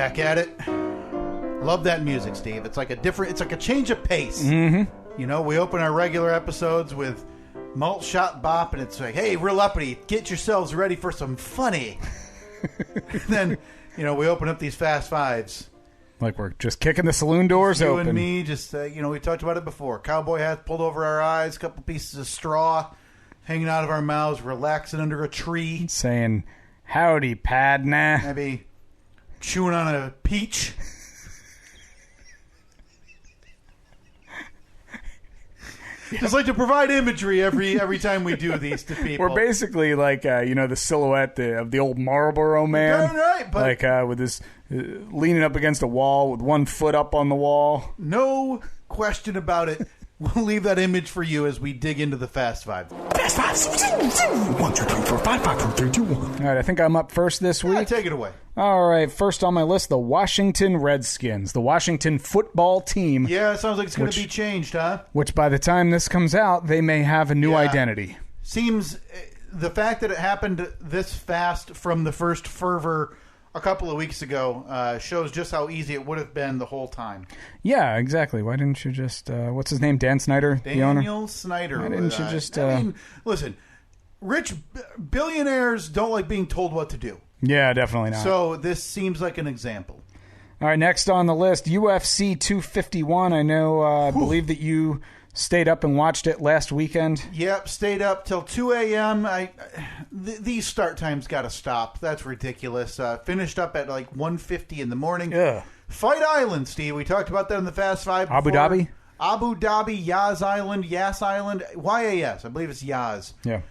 Back at it. Love that music, Steve. It's like a change of pace. Mm-hmm. You know, we open our regular episodes with Malt Shot Bop, and it's like, hey, real uppity, get yourselves ready for some funny. Then, you know, we open up these Fast Fives. Like we're just kicking the saloon doors you open. You and me, just, you know, we talked about it before. Cowboy hats pulled over our eyes, a couple pieces of straw hanging out of our mouths, relaxing under a tree. Saying, howdy, Padna. Maybe chewing on a peach. Just like to provide imagery every time we do these to people. We're basically like, you know, the silhouette of the old Marlboro man. Right, but like with his leaning up against a wall with one foot up on the wall. No question about it. We'll leave that image for you as we dig into the Fast Five. Fast Five. 1, 2, 3, 4, 5, 5, 4, 3, 2, 1. All right, I think I'm up first this week. Yeah, take it away. All right, first on my list, the Washington Redskins, the Washington football team. Yeah, it sounds like it's going to be changed, huh? Which by the time this comes out, they may have a new identity. Seems the fact that it happened this fast from the first fervor a couple of weeks ago shows just how easy it would have been the whole time. Yeah, exactly. Why didn't you just, what's his name, Dan Snyder, the owner? Daniel Snyder. Why didn't you just... I mean, listen, rich billionaires don't like being told what to do. Yeah, definitely not. So this seems like an example. All right, next on the list, UFC 251. I know, I believe that you stayed up and watched it last weekend. Yep, stayed up till 2 a.m. These start times got to stop. That's ridiculous. Finished up at like 1:50 in the morning. Yeah. Fight Island, Steve. We talked about that in the Fast Five before. Abu Dhabi? Abu Dhabi, Yas Island, Yas Island, YAS. I believe it's Yas. Yeah.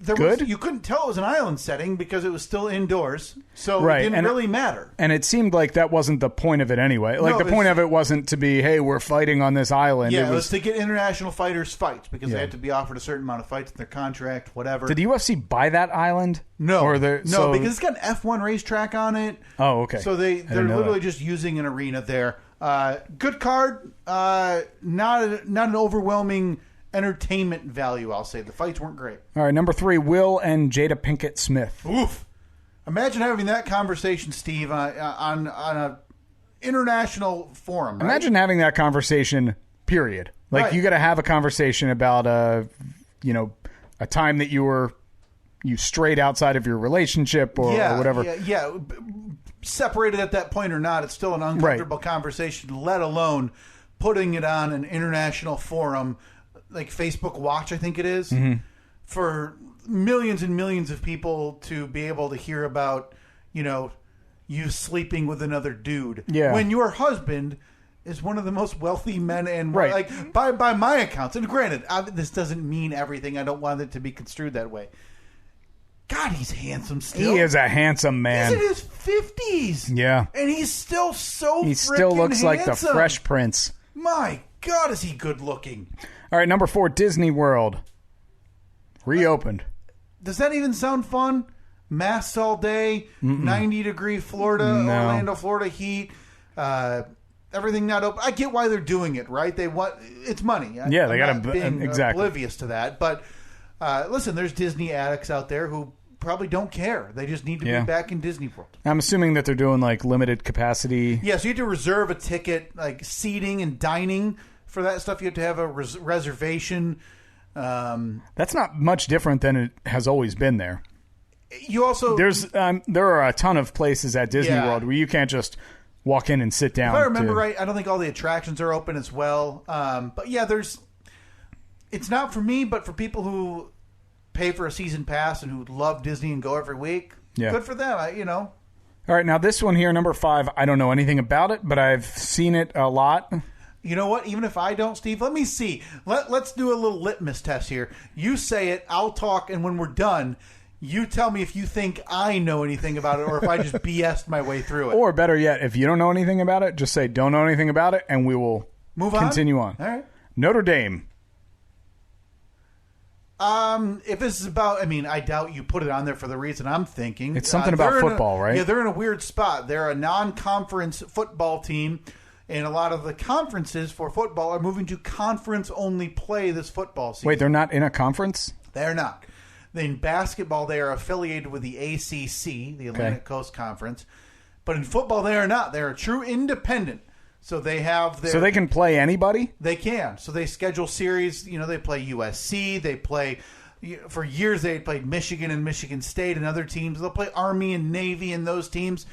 You couldn't tell it was an island setting because it was still indoors, so it didn't really matter. And it seemed like that wasn't the point of it anyway. Like, the point of it wasn't to be, hey, we're fighting on this island. Yeah, it was to get international fighters fights because they had to be offered a certain amount of fights in their contract, whatever. Did the UFC buy that island? No. Because it's got an F1 racetrack on it. Oh, okay. So they're literally just using an arena there. Good card. Not an overwhelming entertainment value, I'll say. The fights weren't great. All right, number 3, Will and Jada Pinkett Smith. Oof. Imagine having that conversation, Steve, on an international forum. Right? Imagine having that conversation, period. Like, you got to have a conversation about, a time that you strayed outside of your relationship or whatever. Yeah. Separated at that point or not, it's still an uncomfortable conversation, let alone putting it on an international forum like Facebook Watch, I think it is, for millions and millions of people to be able to hear about, you sleeping with another dude. Yeah. When your husband is one of the most wealthy men and like by my accounts. And granted, this doesn't mean everything. I don't want it to be construed that way. God, he's handsome still. He is a handsome man. He's in his 50s. Yeah. And he's still so He still looks handsome. like the Fresh Prince. My God, is he good looking. All right, number 4, Disney World. Reopened. Does that even sound fun? Masks all day, 90-degree Florida, Orlando, Florida heat, everything not open. I get why they're doing it, right? It's money. Yeah, they got to being exactly oblivious to that. But listen, there's Disney addicts out there who probably don't care. They just need to be back in Disney World. I'm assuming that they're doing like limited capacity. Yeah, so you have to reserve a ticket, like seating and dining. For that stuff, you have to have a reservation. That's not much different than it has always been there. You also there are a ton of places at Disney World where you can't just walk in and sit down. If I remember right, I don't think all the attractions are open as well. But yeah, it's not for me, but for people who pay for a season pass and who love Disney and go every week, good for them. All right, now this one here, number 5. I don't know anything about it, but I've seen it a lot. You know what? Even if I don't, Steve, let me see. Let's do a little litmus test here. You say it, I'll talk, and when we're done, you tell me if you think I know anything about it or if I just BS'd my way through it. Or better yet, if you don't know anything about it, just say don't know anything about it, and we will continue on. All right. Notre Dame. If this is about, I doubt you put it on there for the reason I'm thinking. It's something about football, right? Yeah, they're in a weird spot. They're a non-conference football team. And a lot of the conferences for football are moving to conference-only play this football season. Wait, they're not in a conference? They're not. In basketball, they are affiliated with the ACC, the Atlantic Coast Conference. But in football, they are not. They're a true independent. So they have their... So they can play anybody? They can. So they schedule series. They play USC. They play... For years, they played Michigan and Michigan State and other teams. They'll play Army and Navy and those teams.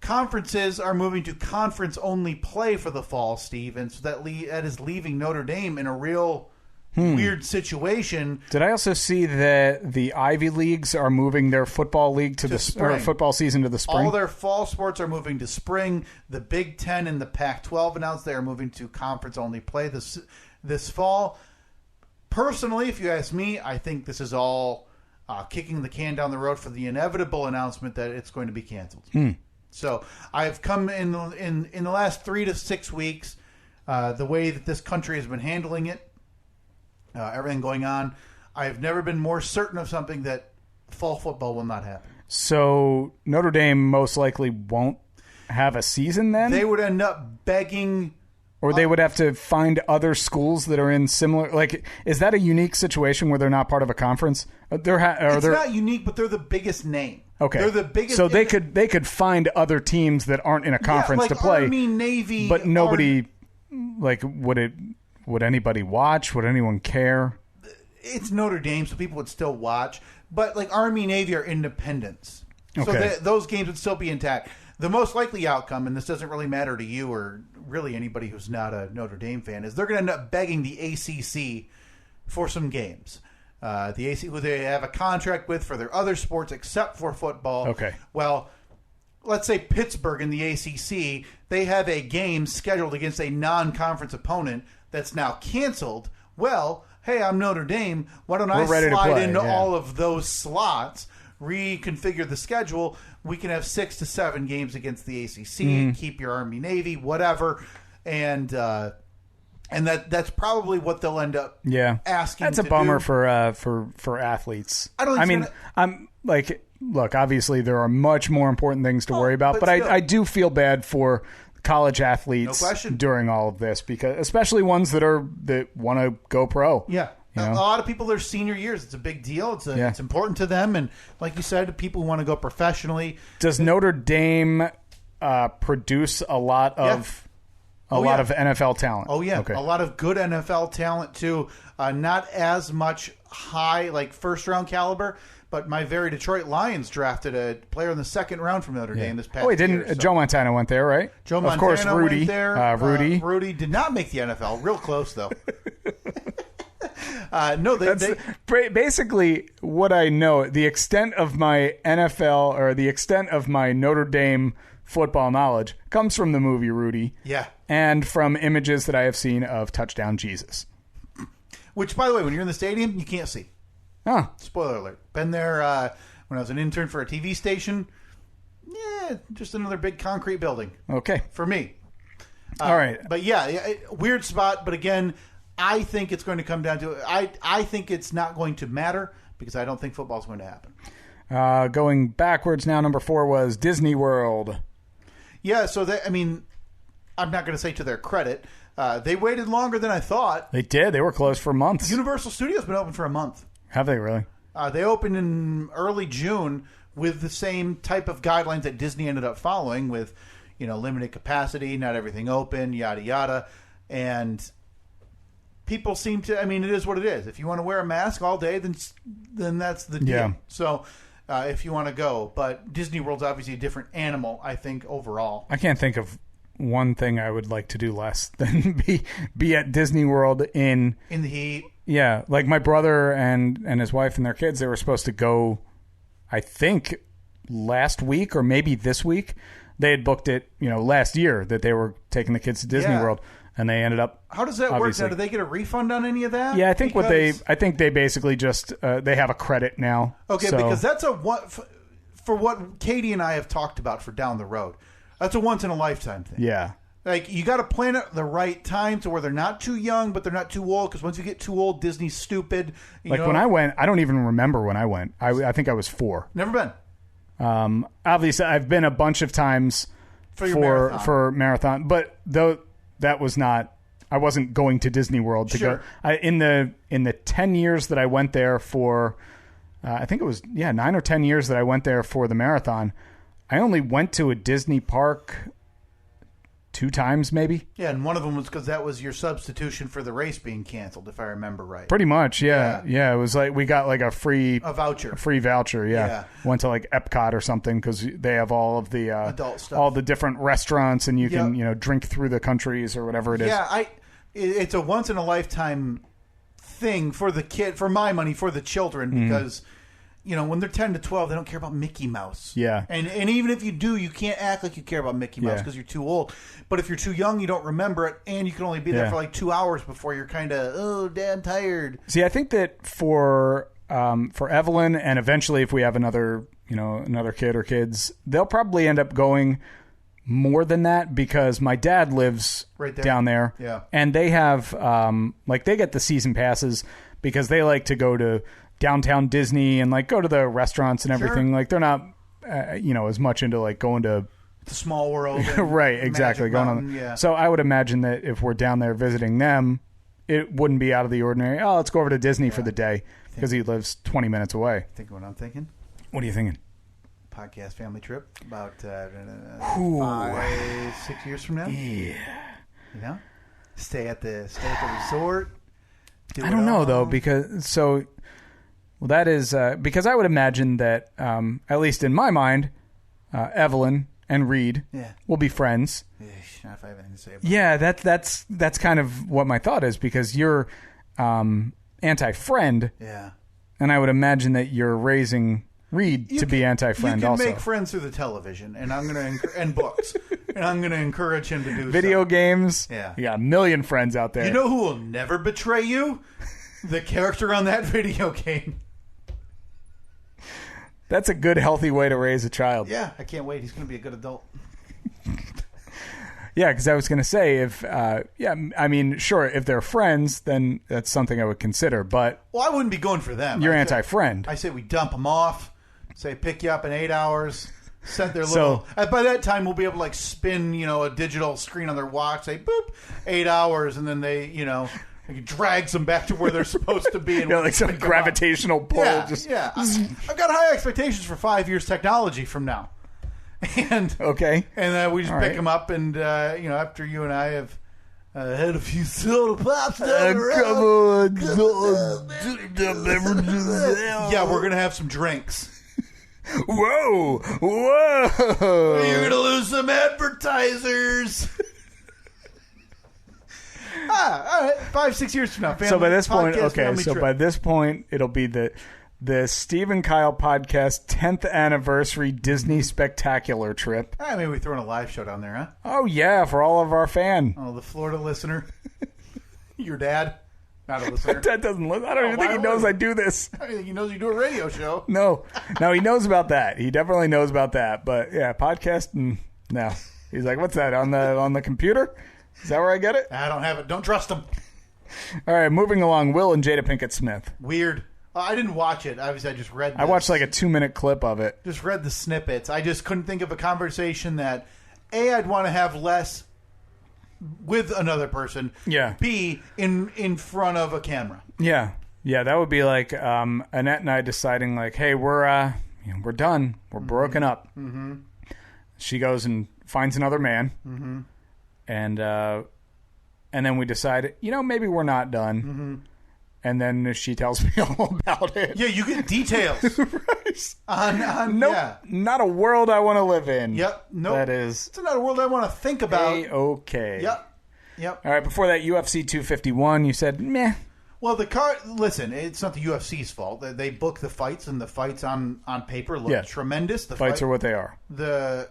Conferences are moving to conference-only play for the fall, Steve. And so that is leaving Notre Dame in a real... weird situation. Did I also see that the Ivy Leagues are moving their football league to football season to the spring? All their fall sports are moving to spring. The Big Ten and the Pac-12 announced they are moving to conference-only play this fall. Personally, if you ask me, I think this is all kicking the can down the road for the inevitable announcement that it's going to be canceled. So I've come in the last 3 to 6 weeks, the way that this country has been handling it. Everything going on, I have never been more certain of something that fall football will not happen. So Notre Dame most likely won't have a season then? They would end up begging... Or they would have to find other schools that are in similar... Like, is that a unique situation where they're not part of a conference? It's not unique, but they're the biggest name. Okay. They're the biggest... So they could find other teams that aren't in a conference to play. Army, Navy... But nobody... Would anybody watch? Would anyone care? It's Notre Dame, so people would still watch. But Army, Navy are independents. Okay. So those games would still be intact. The most likely outcome, and this doesn't really matter to you or really anybody who's not a Notre Dame fan, is they're going to end up begging the ACC for some games. The ACC, who they have a contract with for their other sports except for football. Okay. Well, let's say Pittsburgh in the ACC, they have a game scheduled against a non-conference opponent that's now canceled. Well, hey, I'm Notre Dame. Why don't I slide into all of those slots, reconfigure the schedule? We can have 6 to 7 games against the ACC, keep your Army, Navy, whatever. And that's probably what they'll end up asking. That's a bummer for athletes. I'm like, look, obviously there are much more important things to worry about, but I do feel bad for college athletes during all of this, because especially ones that want to go pro. Yeah. A lot of people, their senior years, it's a big deal. It's important to them. And like you said, people who want to go professionally. Does Notre Dame produce a lot of lot of NFL talent? Oh, yeah. Okay. A lot of good NFL talent, too. Not as much high, first-round caliber. But my very Detroit Lions drafted a player in the second round from NotreAme this past year. Joe Montana went there, right? Joe Montana, of course, Rudy went there. Rudy. Rudy did not make the NFL. Real close, though. Basically what I know. The extent of my NFL or the extent of my Notre Dame football knowledge comes from the movie Rudy. Yeah. And from images that I have seen of Touchdown Jesus. Which, by the way, when you're in the stadium, you can't see. Huh. Spoiler alert. Been there when I was an intern for a TV station. Yeah, just another big concrete building. Okay. For me. All right. But yeah, weird spot. But again, I think it's going to come down to I think it's not going to matter because I don't think football's going to happen. Going backwards now, number 4 was Disney World. Yeah, so I'm not going to say to their credit. They waited longer than I thought. They did. They were closed for months. Universal Studios been open for a month. Have they really? They opened in early June with the same type of guidelines that Disney ended up following with, limited capacity, not everything open, yada, yada. And people seem to, it is what it is. If you want to wear a mask all day, then that's the deal. Yeah. So if you want to go. But Disney World's obviously a different animal, I think, overall. I can't think of one thing I would like to do less than be at Disney World in the heat. Yeah, like my brother and his wife and their kids, they were supposed to go, I think, last week or maybe this week. They had booked it, last year that they were taking the kids to Disney World, and they ended up. How does that work now? Do they get a refund on any of that? Yeah, I think they basically just they have a credit now. Okay, because that's for what Katie and I have talked about for down the road. That's a once in a lifetime thing. Yeah. You got to plan it the right time to where they're not too young, but they're not too old. Because once you get too old, Disney's stupid. When I went, I don't even remember when I went. I think I was 4. Never been. Obviously, I've been a bunch of times for marathon, but though that was not. I wasn't going to Disney World to go. In the 10 years that I went there for I think it was 9 or 10 years that I went there for the marathon. I only went to a Disney park 2 times, maybe. Yeah, and one of them was because that was your substitution for the race being canceled, if I remember right. Pretty much, yeah. It was like we got like a voucher. A free voucher, yeah. Went to like Epcot or something because they have all of the adult stuff, all the different restaurants, and you can drink through the countries or whatever it is. Yeah, it's a once in a lifetime thing for the kid, for my money, for the children, because. When they're 10 to 12, they don't care about Mickey Mouse. Yeah. And even if you do, you can't act like you care about Mickey Mouse because you're too old. But if you're too young, you don't remember it, and you can only be there for like 2 hours before you're kind of, damn tired. See, I think that for Evelyn, and eventually if we have another kid or kids, they'll probably end up going more than that because my dad lives right there. Down there. Yeah. And they have, they get the season passes because they like to go to downtown Disney and like go to the restaurants and everything. Sure. Like they're not, as much into like going to the Small World, right? Exactly. Going on. So I would imagine that if we're down there visiting them, it wouldn't be out of the ordinary. Oh, let's go over to Disney for the day because he lives 20 minutes away. Think what I'm thinking. What are you thinking? Podcast family trip about 5-6 years from now. Yeah. Stay at the resort. I don't know though because that is because I would imagine that at least in my mind, Evelyn and Reed will be friends. Not if I have anything to say about that's kind of what my thought is because you're anti-friend. Yeah. And I would imagine that you're raising Reed to be anti-friend also. You can make friends through the television, and I'm going to and books, and I'm going to encourage him to do video games. Yeah. You got a million friends out there. You know who will never betray you? The character on that video game. That's a good, healthy way to raise a child. Yeah, I can't wait. He's going to be a good adult. Yeah, because I was going to say, if they're friends, then that's something I would consider. But I wouldn't be going for them. You're anti-friend. I say we dump them off, say pick you up in 8 hours, set their little... by that time, we'll be able to like spin, a digital screen on their watch, say, boop, 8 hours, and then they, it drags them back to where they're supposed to be. And like some gravitational pull. Yeah. I've got high expectations for 5 years technology from now. And we just pick them up, and after you and I have had a few soda pops down the road, we're gonna have some drinks. Whoa! You're gonna lose some advertisers. All right, 5-6 years from now. Family, so by this point, trip. By this point, it'll be the Steve and Kyle podcast 10th anniversary Disney spectacular trip. Maybe we throw in a live show down there, huh? Oh, yeah, for all of our fan. Oh, the Florida listener. Your dad? Not a listener. Dad doesn't listen. I don't even think he knows I do this. I don't think he knows you do a radio show. No, he knows about that. He definitely knows about that. But, yeah, podcast, no. He's like, what's that, on the computer? Is that where I get it? I don't have it. Don't trust him. All right, moving along. Will and Jada Pinkett Smith. Weird. I didn't watch it. Obviously, I just read this. I watched like a 2-minute clip of it. Just read the snippets. I just couldn't think of a conversation that, A, I'd want to have less with another person. Yeah. B, in front of a camera. Yeah. Yeah, that would be like Annette and I deciding like, hey, we're done. We're broken up. Mm-hmm. She goes and finds another man. Mm-hmm. And then we decide, maybe we're not done. Mm-hmm. And then she tells me all about it. Yeah, you get details. Right. Not a world I want to live in. Yep. Nope. That is. It's not a world I want to think about. Okay. Yep. All right, before that, UFC 251, you said, meh. Well, the card, listen, it's not the UFC's fault. They book the fights, and the fights on paper look tremendous. The fights are what they are. The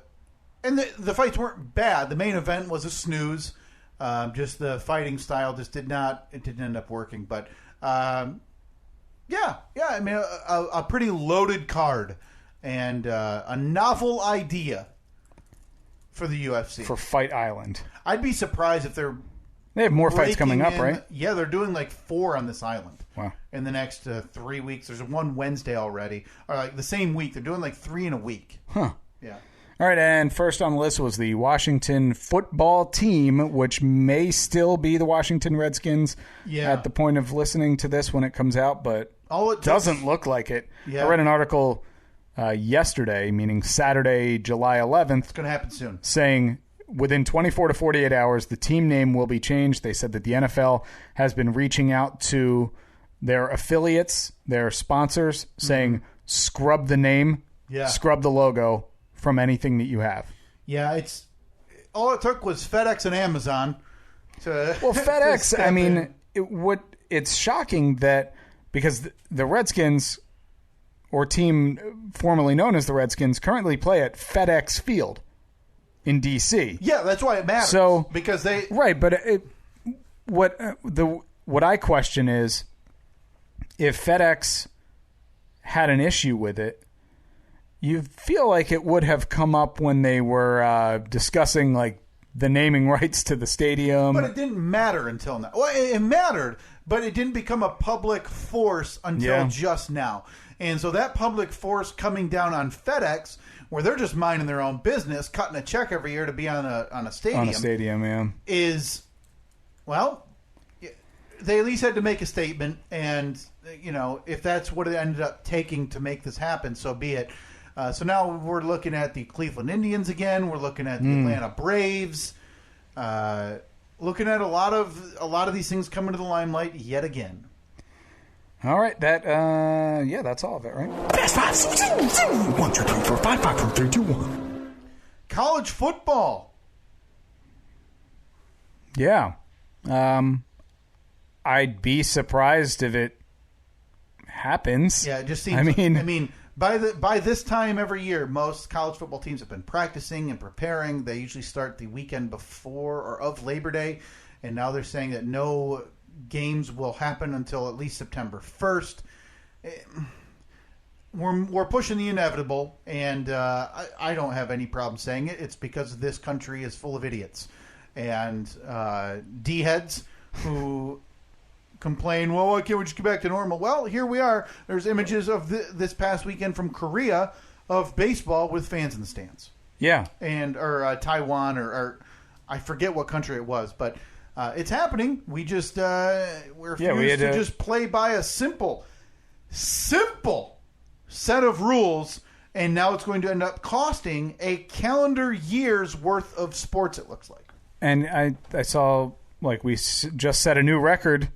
fights weren't bad. The main event was a snooze. Just the fighting style just didn't end up working. But I mean, a pretty loaded card and a novel idea for the UFC. For Fight Island. I'd be surprised if they have more fights coming up, right? Yeah, they're doing like 4 on this island. Wow. In the next 3 weeks. There's one Wednesday already. Or like the same week. They're doing like 3 in a week. Huh. Yeah. All right, and first on the list was the Washington football team, which may still be the Washington Redskins at the point of listening to this when it comes out, but doesn't look like it. Yeah. I read an article yesterday, meaning Saturday, July 11th. It's going to happen soon. Saying within 24 to 48 hours, the team name will be changed. They said that the NFL has been reaching out to their affiliates, their sponsors, saying scrub the name, scrub the logo from anything that you have. Yeah, it's all it took was FedEx and Amazon to. Well, FedEx. I mean, it's shocking that because the Redskins, or team formerly known as the Redskins, currently play at FedEx Field in D.C. Yeah, that's why it matters. So because they but what I question is if FedEx had an issue with it. You feel like it would have come up when they were discussing like the naming rights to the stadium. But it didn't matter until now. Well, it mattered, but it didn't become a public force until just now. And so that public force coming down on FedEx, where they're just minding their own business, cutting a check every year to be on a stadium. On a stadium, yeah. Is, well, they at least had to make a statement. And, if that's what it ended up taking to make this happen, so be it. So now we're looking at the Cleveland Indians again. We're looking at the Atlanta Braves. Looking at a lot of these things coming to the limelight yet again. All right, that's all of it, right? Fast five. 1, 2, 3, 4, 5, 5, 4, 3, 2, 1. College football. Yeah, I'd be surprised if it happens. Yeah, it just seems. I mean. By this time every year, most college football teams have been practicing and preparing. They usually start the weekend before or of Labor Day, and now they're saying that no games will happen until at least September 1st. We're pushing the inevitable, and I don't have any problem saying it. It's because this country is full of idiots and D-heads who complain, well, why can't we just get back to normal? Well, here we are. There's images of this past weekend from Korea of baseball with fans in the stands. Yeah. Or Taiwan or I forget what country it was, but it's happening. We just we're refused to just play by a simple set of rules, and now it's going to end up costing a calendar year's worth of sports, it looks like. And I saw, like, we just set a new record.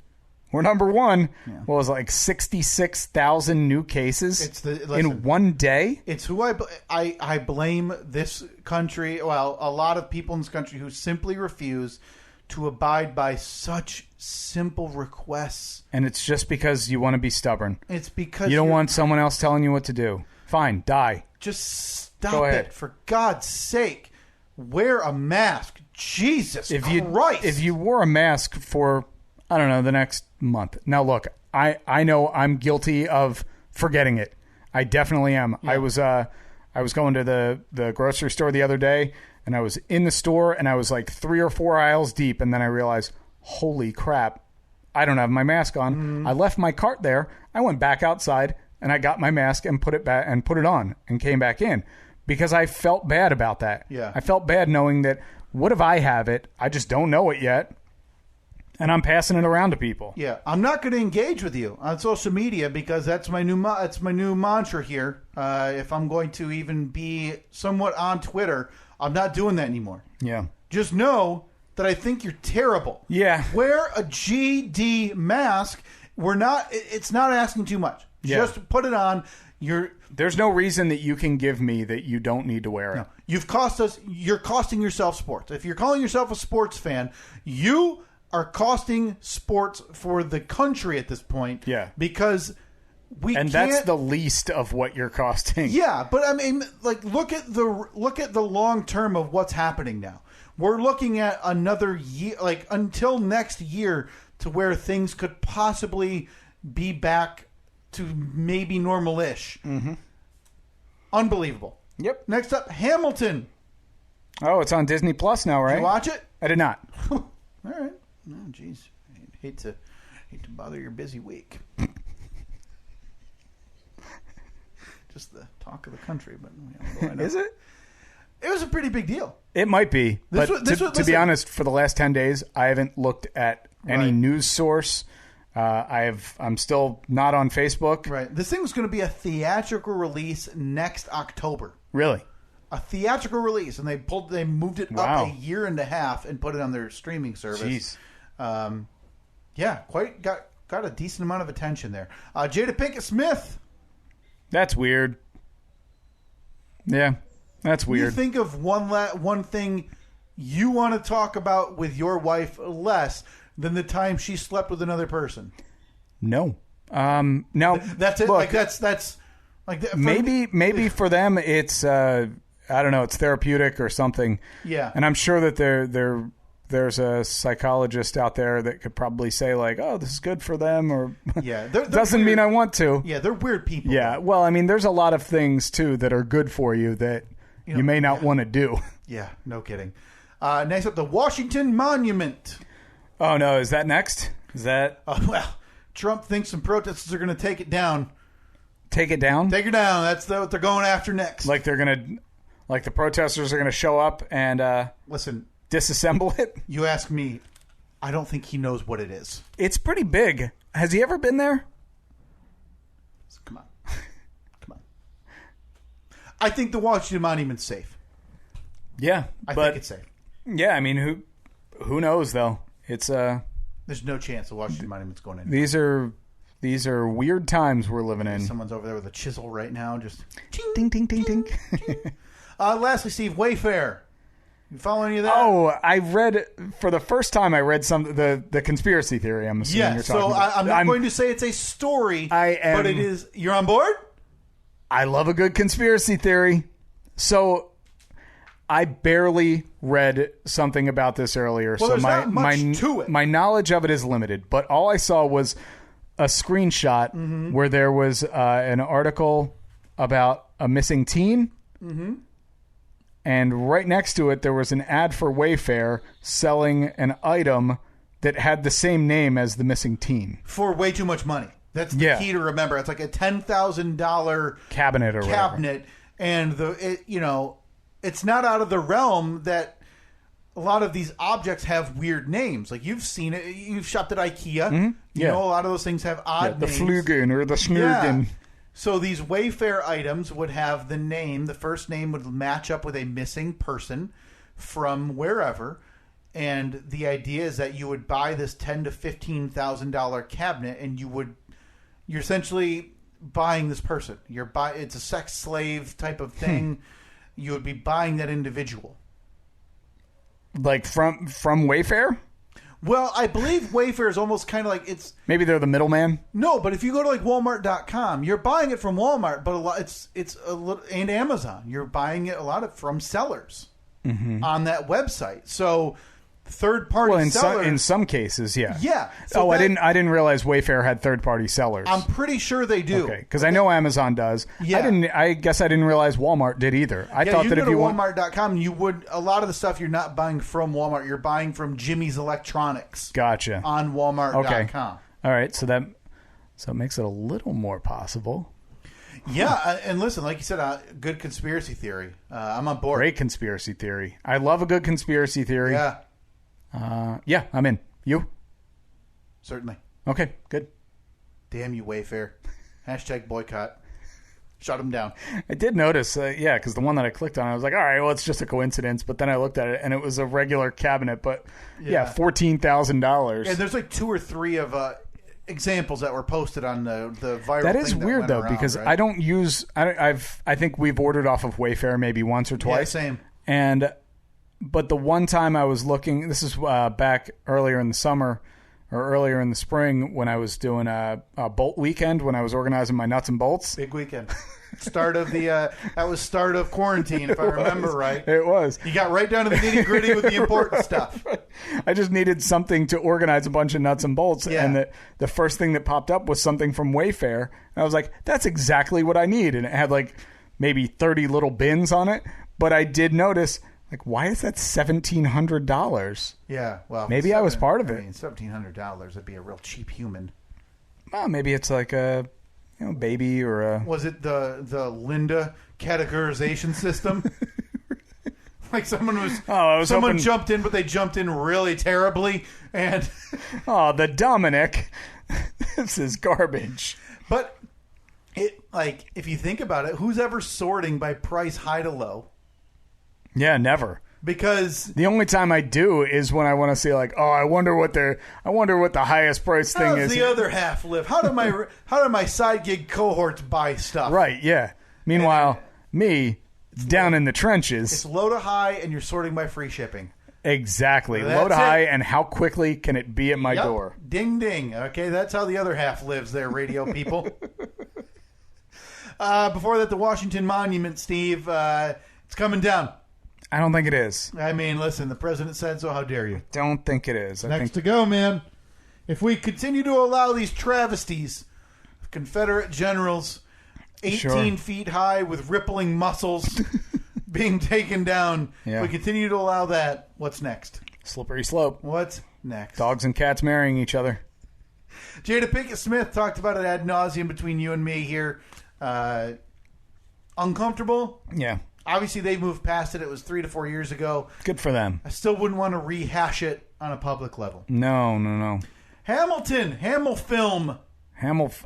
We're number one. Yeah. What was it, like 66,000 new cases in one day? It's who I blame this country. Well, a lot of people in this country who simply refuse to abide by such simple requests. And it's just because you want to be stubborn. It's because you don't want someone else telling you what to do. Fine, die. Just stop it. For God's sake. Wear a mask. Jesus Christ. If you wore a mask for, I don't know, the next month. Now, look, I know I'm guilty of forgetting it. I definitely am. Yeah. I was going to the grocery store the other day, and I was in the store, and I was like 3 or 4 aisles deep, and then I realized, holy crap, I don't have my mask on. Mm-hmm. I left my cart there. I went back outside, and I got my mask and put it back and put it on and came back in because I felt bad about that. Yeah. I felt bad knowing that, what if I have it? I just don't know it yet. And I'm passing it around to people. Yeah, I'm not going to engage with you on social media because that's my new mantra here. If I'm going to even be somewhat on Twitter, I'm not doing that anymore. Yeah. Just know that I think you're terrible. Yeah. Wear a GD mask. It's not asking too much. Yeah. Just put it on. There's no reason that you can give me that you don't need to wear it. No. You're costing yourself sports. If you're calling yourself a sports fan, you are costing sports for the country at this point. Yeah. Because that's the least of what you're costing. Yeah, but I mean, like, look at the long term of what's happening now. We're looking at another year, like until next year, to where things could possibly be back to maybe normal-ish. Mm-hmm. Unbelievable. Yep. Next up, Hamilton. Oh, it's on Disney Plus now, right? Did you watch it? I did not. All right. Oh, jeez. I hate to bother your busy week. Just the talk of the country, but is it? It was a pretty big deal. It might be, to be honest, for the last 10 days, I haven't looked at any news source. I'm still not on Facebook. Right. This thing was going to be a theatrical release next October. Really? A theatrical release, and they moved it up a year and a half and put it on their streaming service. Jeez. Yeah, quite got a decent amount of attention there. Jada Pinkett Smith. That's weird. Yeah, that's weird. You think of one thing you want to talk about with your wife less than the time she slept with another person? No. No. That's it. Look, that's like maybe for them it's I don't know, it's therapeutic or something. Yeah. And I'm sure that there's a psychologist out there that could probably say like, oh, this is good for them, or yeah, doesn't weird. mean I want to. Yeah, they're weird people. Yeah. Well, I mean, there's a lot of things too that are good for you that you may not want to do. Yeah, no kidding. Next up, the Washington Monument. Oh no, is that next? Is that? Well, Trump thinks some protesters are going to take it down. Take it down? Take it down. That's what they're going after next. Like the protesters are going to show up and listen, disassemble it? You ask me, I don't think he knows what it is. It's pretty big. Has he ever been there? Come on. Come on. I think the Washington Monument's safe. Yeah. I think it's safe. Yeah, I mean, who knows, though? It's There's no chance the Washington Monument's going in. These are weird times we're living in. Someone's over there with a chisel right now, just ting, ting, ting, ting. Lastly, Steve, Wayfair. You follow any of that? Oh, I read for the first time. I read the conspiracy theory. I'm assuming you're talking about. I'm not going to say it's a story. But it is. You're on board? I love a good conspiracy theory. So I barely read something about this earlier. Well, so there's not much to it. My knowledge of it is limited. But all I saw was a screenshot where there was an article about a missing teen. Mm-hmm. And right next to it, there was an ad for Wayfair selling an item that had the same name as the missing teen. For way too much money. That's the key to remember. It's like a $10,000 cabinet or whatever. And it's not out of the realm that a lot of these objects have weird names. Like you've seen it. You've shopped at IKEA. Mm-hmm. You know a lot of those things have odd names. The Flugen or the Snurgen. Yeah. So these Wayfair items would have the name. The first name would match up with a missing person from wherever. And the idea is that you would buy this $10,000 to $15,000 cabinet, and you're essentially buying this person. It's a sex slave type of thing. You would be buying that individual. Like from Wayfair? Well, I believe Wayfair is almost kind of like it's... Maybe they're the middleman? No, but if you go to like Walmart.com, you're buying it from Walmart, but it's a little, and Amazon. You're buying it a lot of from sellers on that website. So third-party sellers... in some cases, yeah. Yeah. So I didn't realize Wayfair had third-party sellers. I'm pretty sure they do. Okay, because I know Amazon does. Yeah. I guess I didn't realize Walmart did either. I thought that if you go to Walmart.com, you would... A lot of the stuff you're not buying from Walmart. You're buying from Jimmy's Electronics. Gotcha. On Walmart.com. Okay. All right, so it makes it a little more possible. Yeah, and listen, like you said, good conspiracy theory. I'm on board. Great conspiracy theory. I love a good conspiracy theory. Yeah. Yeah, I'm in. You? Certainly. Okay, good. Damn you, Wayfair. # boycott. Shut them down. I did notice, because the one that I clicked on, I was like, all right, well, it's just a coincidence. But then I looked at it, and it was a regular cabinet. But, $14,000. And there's like 2 or 3 of examples that were posted on the viral That is thing that weird, went though, around, because right? I don't use... I think we've ordered off of Wayfair maybe once or twice. Yeah, same. But the one time I was looking, this is back earlier in the summer or earlier in the spring when I was doing a bolt weekend when I was organizing my nuts and bolts. Big weekend. Start of quarantine, if I remember right. It was. You got right down to the nitty gritty with the important stuff. I just needed something to organize a bunch of nuts and bolts, and the first thing that popped up was something from Wayfair. And I was like, that's exactly what I need. And it had like maybe 30 little bins on it. But I did notice... Like, why is that $1,700? Yeah, well... Maybe I was part of it. I mean, $1,700 would be a real cheap human. Well, maybe it's like a baby or a... Was it the Linda categorization system? Like someone jumped in, but they jumped in really terribly, and... Oh, the Dominic. This is garbage. But if you think about it, who's ever sorting by price high to low? Yeah, never. Because the only time I do is when I want to see I wonder what the highest price thing is. How does the other half live? How do my side gig cohorts buy stuff? Right, yeah. Meanwhile, me down in the trenches. It's low to high and you're sorting by free shipping. Exactly. Low to high and how quickly can it be at my door? Ding ding. Okay, that's how the other half lives there, radio people. Before that, the Washington Monument, Steve, it's coming down. I don't think it is. I mean, listen, the president said so. How dare you? Don't think it is. Next to go, man. If we continue to allow these travesties of Confederate generals 18 feet high with rippling muscles being taken down, if we continue to allow that, what's next? Slippery slope. What's next? Dogs and cats marrying each other. Jada Pinkett Smith talked about it ad nauseum between you and me here. Uncomfortable? Yeah. Obviously, they moved past it. It was 3 to 4 years ago. Good for them. I still wouldn't want to rehash it on a public level. No. Hamilton, Hamil film.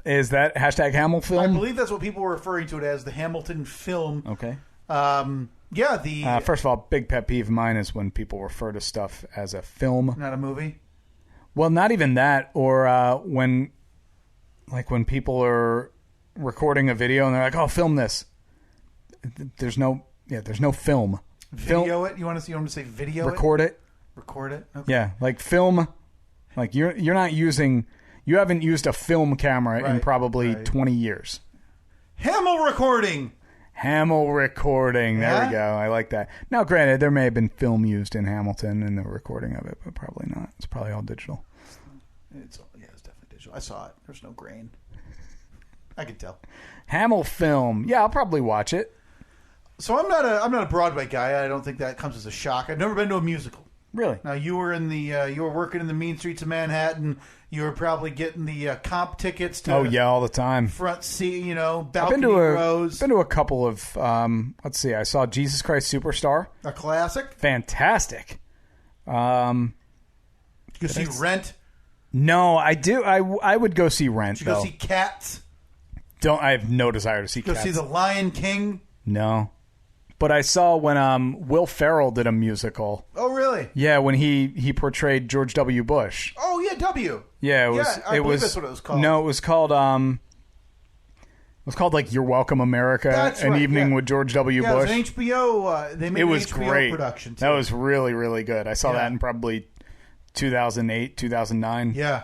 Is that hashtag Hamil film? I believe that's what people were referring to it as, the Hamilton film. Okay. First of all, big pet peeve of mine is when people refer to stuff as a film. Not a movie? Well, not even that. Or when people are recording a video and they're like, oh, film this. There's no film. Video it? You want to say video Record it? Record it? Okay. Yeah, like film. Like you haven't used a film camera in probably 20 years. Hamil recording. There we go. I like that. Now, granted, there may have been film used in Hamilton in the recording of it, but probably not. It's probably all digital. It's definitely digital. I saw it. There's no grain. I can tell. Hamil film. Yeah, I'll probably watch it. So I'm not a Broadway guy. I don't think that comes as a shock. I've never been to a musical. Really? Now you were working in the mean streets of Manhattan. You were probably getting the comp tickets to. Oh yeah, all the time. Front seat, balcony rows. I've been to a couple of. Let's see. I saw Jesus Christ Superstar. A classic. Fantastic. You see Rent. No, I do. I would go see Rent. Did you go see Cats? I have no desire to see Cats. Go see The Lion King. No. But I saw when Will Ferrell did a musical. Oh, really? Yeah, when he portrayed George W. Bush. Oh, yeah, W. Yeah, I believe that's what it was called. No, it was called like You're Welcome America, that's An right, Evening with George W. Bush. It was an HBO. They made an HBO great. production too. That was really, really good. I saw that in probably 2008, 2009. Yeah,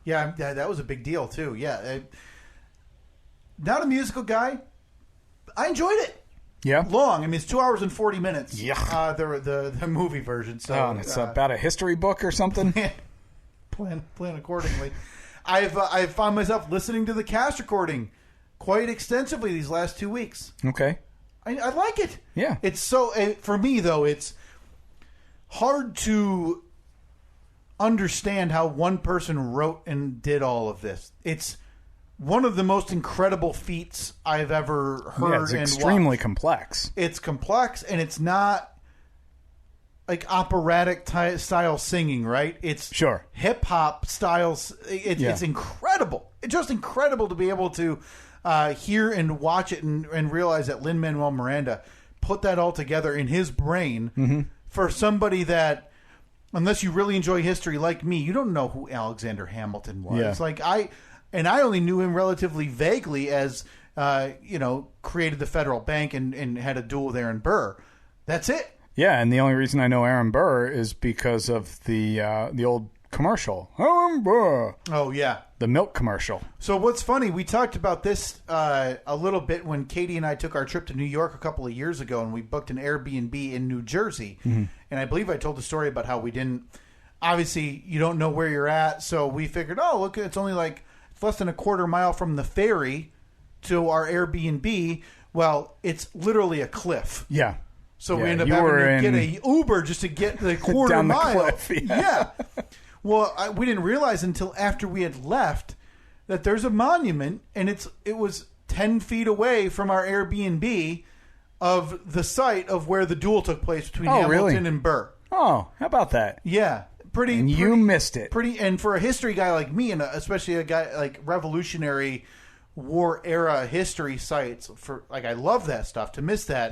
that was a big deal too. Yeah, not a musical guy. I enjoyed it. Yeah, long. I mean, it's 2 hours and 40 minutes. Yeah, the movie version. So it's about a history book or something. Plan accordingly. I've found myself listening to the cast recording quite extensively these last 2 weeks. Okay, I like it. Yeah, it's so for me though. It's hard to understand how one person wrote and did all of this. It's one of the most incredible feats I've ever heard. Yeah, it's extremely complex. It's complex, and it's not like operatic style singing, right? It's hip hop styles. It's incredible. It's just incredible to be able to hear and watch it and realize that Lin-Manuel Miranda put that all together in his brain for somebody that, unless you really enjoy history like me, you don't know who Alexander Hamilton was. Yeah. Like I only knew him relatively vaguely as, created the Federal Bank and had a duel with Aaron Burr. That's it. Yeah, and the only reason I know Aaron Burr is because of the old commercial. Aaron Burr. Oh, yeah. The milk commercial. So what's funny, we talked about this a little bit when Katie and I took our trip to New York a couple of years ago, and we booked an Airbnb in New Jersey. Mm-hmm. And I believe I told the story about how we didn't... Obviously, you don't know where you're at, so we figured, look, it's only like... less than a quarter mile from the ferry to our Airbnb. Well, it's literally a cliff. Yeah. So we end up having to get a Uber just to get the quarter down mile. The cliff, yeah. Well, we didn't realize until after we had left that there's a monument, and it was 10 feet away from our Airbnb of the site of where the duel took place between Hamilton and Burr. Oh, how about that? Yeah. you missed it. And for a history guy like me, and especially a guy like Revolutionary War era history sites, for like I love that stuff. To miss that,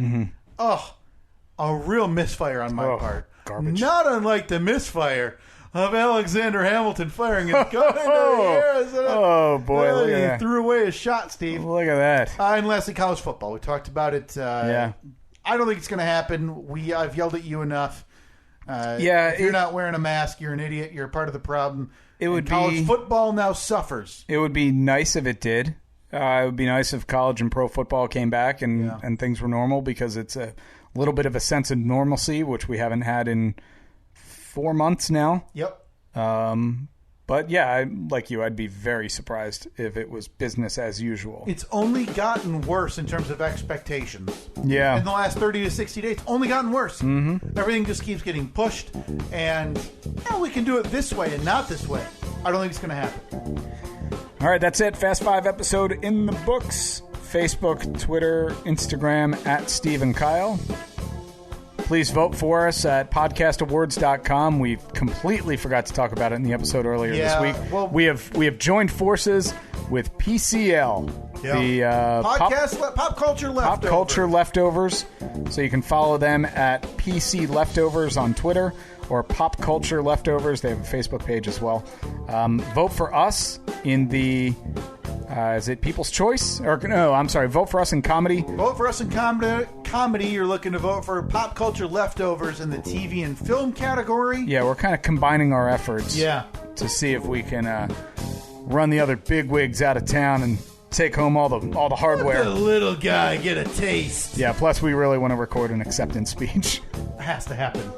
a real misfire on my part. Garbage. Not unlike the misfire of Alexander Hamilton firing his gun into the air. Oh boy! Look at that. He threw away his shot, Steve. Look at that. And lastly, college football. We talked about it. I don't think it's going to happen. I've yelled at you enough. If you're not wearing a mask, you're an idiot. You're a part of the problem. College football now suffers. It would be nice if it did. It would be nice if college and pro football came back and things were normal, because it's a little bit of a sense of normalcy, which we haven't had in 4 months now. Yep. But yeah, like you, I'd be very surprised if it was business as usual. It's only gotten worse in terms of expectations. Yeah. In the last 30 to 60 days, only gotten worse. Mm-hmm. Everything just keeps getting pushed, and we can do it this way and not this way. I don't think it's going to happen. All right, that's it. Fast 5 episode in the books. Facebook, Twitter, Instagram, at Steve and Kyle. Please vote for us at podcastawards.com. We completely forgot to talk about it in the episode earlier this week. Well, we have joined forces with PCL, the Pop Culture Leftovers. Pop Culture Leftovers. So you can follow them at PC Leftovers on Twitter, or Pop Culture Leftovers. They have a Facebook page as well. Vote for us in the... is it People's Choice? Or no, I'm sorry. Vote for us in comedy. Vote for us in comedy. You're looking to vote for Pop Culture Leftovers in the TV and film category. Yeah, we're kind of combining our efforts. Yeah. To see if we can run the other bigwigs out of town and take home all the hardware. Let the little guy get a taste. Yeah. Plus, we really want to record an acceptance speech. It has to happen.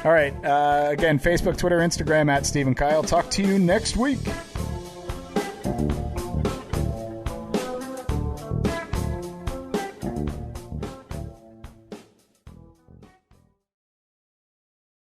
All right. Again, Facebook, Twitter, Instagram at Steve and Kyle. Talk to you next week.